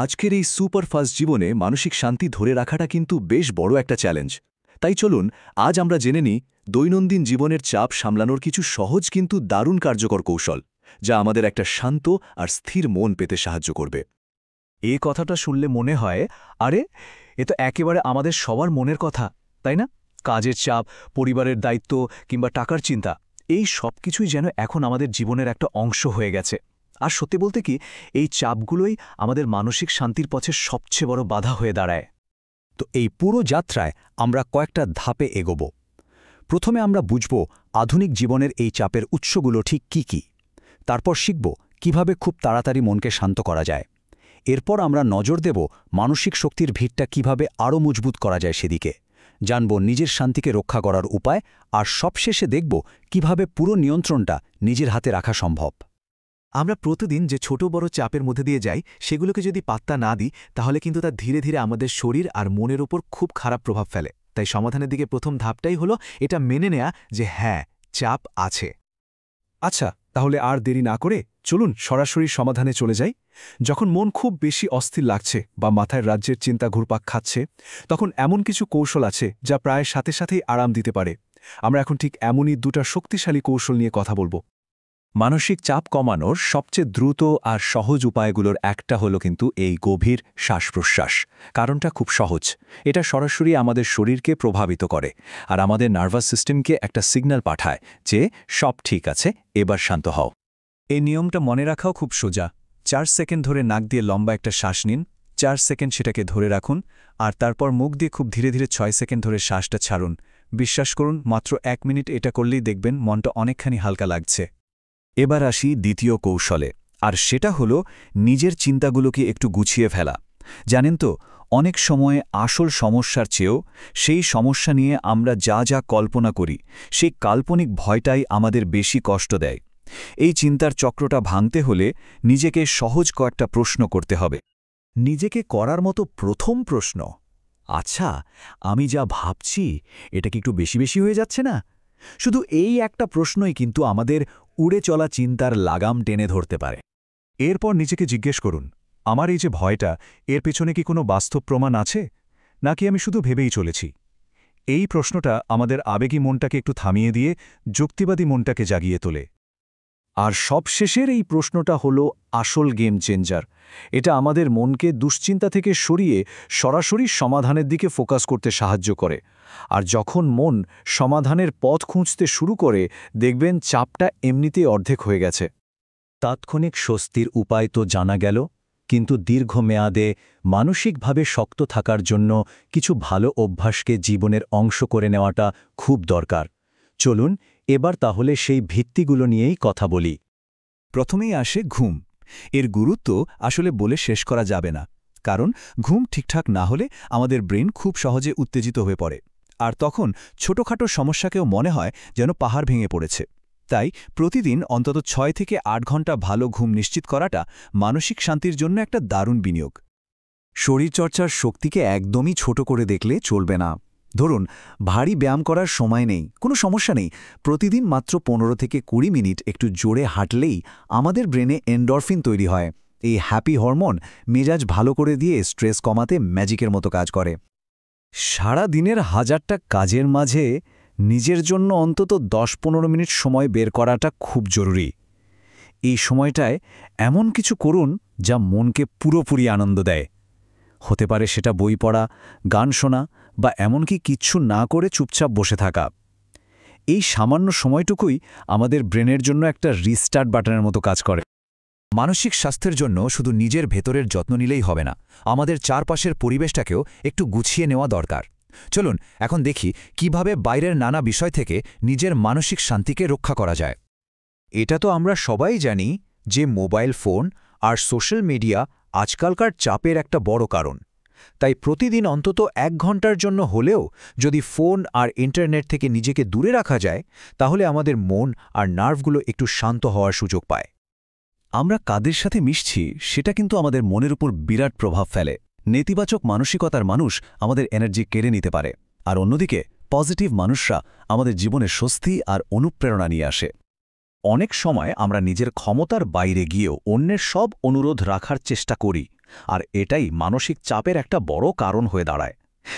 আজকের এই সুপারফাস্ট জীবনে মানসিক শান্তি ধরে রাখাটা কিন্তু বেশ বড় একটা চ্যালেঞ্জ। তাই চলুন আজ আমরা জেনে নিই দৈনন্দিন জীবনের চাপ সামলানোর কিছু সহজ কিন্তু দারুণ কার্যকর কৌশল, যা আমাদের একটা শান্ত আর স্থির মন পেতে সাহায্য করবে। এই কথাটা শুনলে মনে হয়, আরে এ তো একেবারে আমাদের সবার মনের কথা, তাই না? কাজের চাপ, পরিবারের দায়িত্ব কিংবা টাকার চিন্তা, এই সব কিছুই যেন এখন আমাদের জীবনের একটা অংশ হয়ে গেছে। আর সত্যি বলতে কি, এই চাপগুলোই আমাদের মানসিক শান্তির পথে সবচেয়ে বড় বাধা হয়ে দাঁড়ায়। তো এই পুরো যাত্রায় আমরা কয়েকটা ধাপে এগোব। প্রথমে আমরা বুঝব আধুনিক জীবনের এই চাপের উৎসগুলো ঠিক কি কি। তারপর শিখব কিভাবে খুব তাড়াতাড়ি মনকে শান্ত করা যায়। এরপর আমরা নজর দেব মানসিক শক্তির ভিতটা কিভাবে আরও মজবুত করা যায় সেদিকে, জানব নিজের শান্তিকে রক্ষা করার উপায়, আর সবশেষে দেখব কিভাবে পুরো নিয়ন্ত্রণটা নিজের হাতে রাখা সম্ভব। আমরা প্রতিদিন যে ছোট বড় চাপের মধ্যে দিয়ে যাই, সেগুলোকে যদি পাত্তা না দিই, তাহলে কিন্তু তা ধীরে ধীরে আমাদের শরীর আর মনের ওপর খুব খারাপ প্রভাব ফেলে। তাই সমাধানের দিকে প্রথম ধাপটাই হলো এটা মেনে নেয়া যে হ্যাঁ, চাপ আছে। আচ্ছা, তাহলে আর দেরি না করে চলুন সরাসরি সমাধানে চলে যাই। যখন মন খুব বেশি অস্থির লাগছে বা মাথায় রাজ্যের চিন্তা ঘুরপাক খাচ্ছে, তখন এমন কিছু কৌশল আছে যা প্রায় সাথে সাথেই আরাম দিতে পারে। আমরা এখন ঠিক এমনই দুটা শক্তিশালী কৌশল নিয়ে কথা বলবো। মানসিক চাপ কমানোর সবচেয়ে দ্রুত আর সহজ উপায়গুলোর একটা হলো কিন্তু এই গভীর শ্বাস-প্রশ্বাস। কারণটা খুব সহজ, এটা সরাসরি আমাদের শরীরকে প্রভাবিত করে আর আমাদের নার্ভাস সিস্টেমকে একটা সিগন্যাল পাঠায় যে সব ঠিক আছে, এবার শান্ত হও। এই নিয়মটা মনে রাখাও খুব সোজা। 4 সেকেন্ড ধরে নাক দিয়ে লম্বা একটা শ্বাস নিন, 4 সেকেন্ড সেটাকে ধরে রাখুন, আর তারপর মুখ দিয়ে খুব ধীরে ধীরে 6 সেকেন্ড ধরে শ্বাসটা ছাড়ুন। বিশ্বাস করুন, মাত্র 1 মিনিট এটা করলেই দেখবেন মনটা অনেকখানি হালকা লাগছে। এবার আসি দ্বিতীয় কৌশলে, আর সেটা হলো নিজের চিন্তাগুলোকে একটু গুছিয়ে ফেলা। জানেন তো, অনেক সময় আসল সমস্যার চেয়েও সেই সমস্যা নিয়ে আমরা যা যা কল্পনা করি, সেই কাল্পনিক ভয়টাই আমাদের বেশি কষ্ট দেয়। এই চিন্তার চক্রটা ভাঙতে হলে নিজেকে সহজ কয়েকটা প্রশ্ন করতে হবে। নিজেকে করার মতো প্রথম প্রশ্ন, আচ্ছা, আমি যা ভাবছি এটা কি একটু বেশি বেশি হয়ে যাচ্ছে না? শুধু এই একটা প্রশ্নই কিন্তু আমাদের উড়ে চলা চিন্তার লাগাম টেনে ধরতে পারে। এরপর নিজেকে জিজ্ঞেস করুন, আমার এই যে ভয়টা, এর পেছনে কি কোনো বাস্তব প্রমাণ আছে, নাকি আমি শুধু ভেবেই চলেছি? এই প্রশ্নটা আমাদের আবেগী মনটাকে একটু থামিয়ে দিয়ে যুক্তিবাদী মনটাকে জাগিয়ে তোলে। আর সবশেষের এই প্রশ্নটা হলো আসল গেম চেঞ্জার। এটা আমাদের মনকে দুশ্চিন্তা থেকে সরিয়ে সরাসরি সমাধানের দিকে ফোকাস করতে সাহায্য করে। আর যখন মন সমাধানের পথ খুঁজতে শুরু করে, দেখবেন চাপটা এমনিতেই অর্ধেক হয়ে গেছে। তাৎক্ষণিক স্বস্তির উপায় তো জানা গেল, কিন্তু দীর্ঘমেয়াদে মানসিকভাবে শক্ত থাকার জন্য কিছু ভালো অভ্যাসকে জীবনের অংশ করে নেওয়াটা খুব দরকার। চলুন এবার তাহলে সেই ভিত্তিগুলো নিয়েই কথা বলি। প্রথমেই আসে ঘুম। এর গুরুত্ব আসলে বলে শেষ করা যাবে না, কারণ ঘুম ঠিকঠাক না হলে আমাদের ব্রেন খুব সহজে উত্তেজিত হয়ে পড়ে, আর তখন ছোটখাটো সমস্যাকেও মনে হয় যেন পাহাড় ভেঙে পড়েছে। তাই প্রতিদিন অন্তত 6 থেকে 8 ঘন্টা ভালো ঘুম নিশ্চিত করাটা মানসিক শান্তির জন্য একটা দারুণ বিনিয়োগ। শরীরচর্চার শক্তিকে একদমই ছোট করে দেখলে চলবে না। ধরুন, ভারী ব্যায়াম করার সময় নেই, কোনো সমস্যা নেই। প্রতিদিন মাত্র 15 থেকে 20 মিনিট একটু জোরে হাঁটলেই আমাদের ব্রেনে এন্ডরফিন তৈরি হয়। এই হ্যাপি হরমোন মেজাজ ভালো করে দিয়ে স্ট্রেস কমাতে ম্যাজিকের মতো কাজ করে। সারা দিনের হাজারটা কাজের মাঝে নিজের জন্য অন্তত 10-15 মিনিট সময় বের করাটা খুব জরুরি। এই সময়টায় এমন কিছু করুন যা মনকে পুরোপুরি আনন্দ দেয়। হতে পারে সেটা বই পড়া, গান শোনা, বা এমনকি কিচ্ছু না করে চুপচাপ বসে থাকা। এই সামান্য সময়টুকুই আমাদের ব্রেনের জন্য একটা রিস্টার্ট বাটনের মতো কাজ করে। মানসিক স্বাস্থ্যের জন্য শুধু নিজের ভেতরের যত্ন নিলেই হবে না, আমাদের চারপাশের পরিবেশটাকেও একটু গুছিয়ে নেওয়া দরকার। চলুন এখন দেখি কিভাবে বাইরের নানা বিষয় থেকে নিজের মানসিক শান্তিকে রক্ষা করা যায়। এটা তো আমরা সবাই জানি যে মোবাইল ফোন আর সোশ্যাল মিডিয়া আজকালকার চাপের একটা বড় কারণ। তাই প্রতিদিন অন্তত 1 ঘন্টার জন্য হলেও যদি ফোন আর ইন্টারনেট থেকে নিজেকে দূরে রাখা যায়, তাহলে আমাদের মন আর নার্ভগুলো একটু শান্ত হওয়ার সুযোগ পায়। আমরা কাদের সাথে মিশছি সেটা কিন্তু আমাদের মনের উপর বিরাট প্রভাব ফেলে। নেতিবাচক মানসিকতার মানুষ আমাদের এনার্জি কেড়ে নিতে পারে, আর অন্যদিকে পজিটিভ মানুষরা আমাদের জীবনে স্বস্তি আর অনুপ্রেরণা নিয়ে আসে। অনেক সময় আমরা নিজের ক্ষমতার বাইরে গিয়েও অন্যের সব অনুরোধ রাখার চেষ্টা করি, আর এটাই মানসিক চাপের একটা বড় কারণ হয়ে দাঁড়ায়।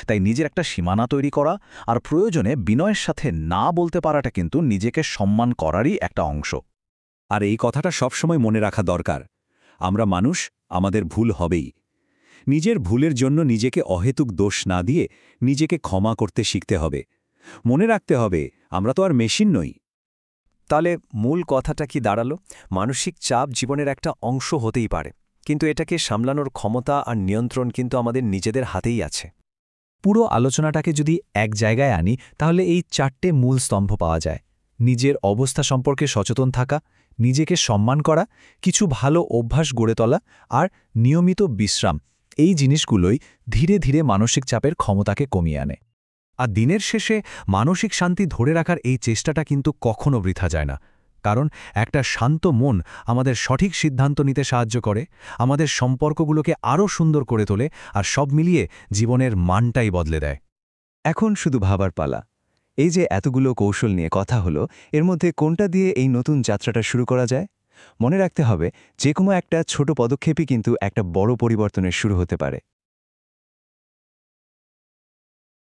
তাই নিজের একটা সীমানা তৈরি করা আর প্রয়োজনে বিনয়ের সাথে না বলতে পারাটা কিন্তু নিজেকে সম্মান করারই একটা অংশ। আর এই কথাটা সবসময় মনে রাখা দরকার, আমরা মানুষ, আমাদের ভুল হবেই। নিজের ভুলের জন্য নিজেকে অহেতুক দোষ না দিয়ে নিজেকে ক্ষমা করতে শিখতে হবে। মনে রাখতে হবে, আমরা তো আর মেশিন নই। তাহলে মূল কথাটা কি দাঁড়ালো? মানসিক চাপ জীবনের একটা অংশ হতেই পারে, কিন্তু এটাকে সামলানোর ক্ষমতা আর নিয়ন্ত্রণ কিন্তু আমাদের নিজেদের হাতেই আছে। পুরো আলোচনাটাকে যদি এক জায়গায় আনি তাহলে এই 4টে মূল স্তম্ভ পাওয়া যায়। নিজের অবস্থা সম্পর্কে সচেতন থাকা, নিজেকে সম্মান করা, কিছু ভালো অভ্যাস গড়ে তোলা আর নিয়মিত বিশ্রাম, এই জিনিসগুলোই ধীরে ধীরে মানসিক চাপের ক্ষমতাকে কমিয়ে আনে। আর দিনের শেষে মানসিক শান্তি ধরে রাখার এই চেষ্টাটা কিন্তু কখনো বৃথা যায় না, কারণ একটা শান্ত মন আমাদের সঠিক সিদ্ধান্ত নিতে সাহায্য করে, আমাদের সম্পর্কগুলোকে আরও সুন্দর করে তোলে আর সব মিলিয়ে জীবনের মানটাই বদলে দেয়। এখন শুধু ভাবার পালা, এই যে এতগুলো কৌশল নিয়ে কথা হলো, এর মধ্যে কোনটা দিয়ে এই নতুন যাত্রাটা শুরু করা যায়? মনে রাখতে হবে, যে কোনো একটা ছোট পদক্ষেপই কিন্তু একটা বড় পরিবর্তনের শুরু হতে পারে।